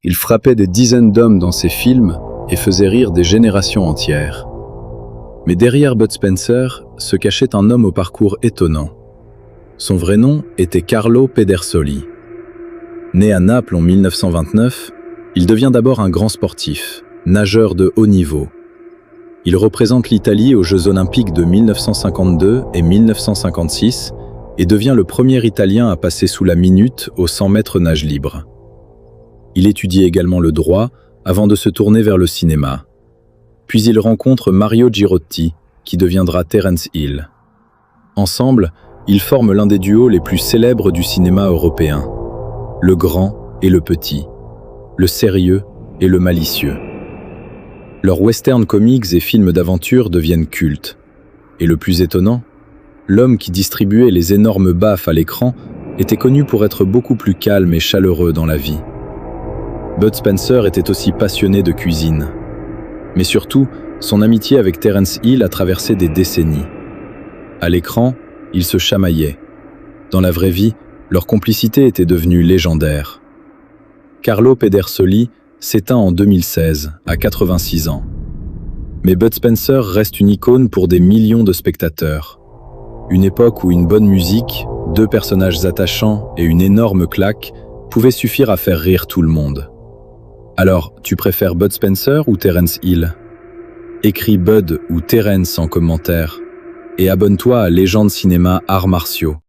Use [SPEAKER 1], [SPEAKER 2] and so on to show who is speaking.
[SPEAKER 1] Il frappait des dizaines d'hommes dans ses films et faisait rire des générations entières. Mais derrière Bud Spencer se cachait un homme au parcours étonnant. Son vrai nom était Carlo Pedersoli. Né à Naples en 1929, il devient d'abord un grand sportif, nageur de haut niveau. Il représente l'Italie aux Jeux Olympiques de 1952 et 1956 et devient le premier Italien à passer sous la minute aux 100 mètres nage libre. Il étudie également le droit avant de se tourner vers le cinéma. Puis il rencontre Mario Girotti, qui deviendra Terence Hill. Ensemble, ils forment l'un des duos les plus célèbres du cinéma européen. Le grand et le petit, le sérieux et le malicieux. Leurs westerns comics et films d'aventure deviennent cultes. Et le plus étonnant, l'homme qui distribuait les énormes baffes à l'écran était connu pour être beaucoup plus calme et chaleureux dans la vie. Bud Spencer était aussi passionné de cuisine. Mais surtout, son amitié avec Terence Hill a traversé des décennies. À l'écran, ils se chamaillaient. Dans la vraie vie, leur complicité était devenue légendaire. Carlo Pedersoli s'éteint en 2016, à 86 ans. Mais Bud Spencer reste une icône pour des millions de spectateurs. Une époque où une bonne musique, 2 personnages attachants et une énorme claque pouvaient suffire à faire rire tout le monde. Alors, tu préfères Bud Spencer ou Terence Hill? Écris Bud ou Terence en commentaire et abonne-toi à Légende Cinéma Arts Martiaux.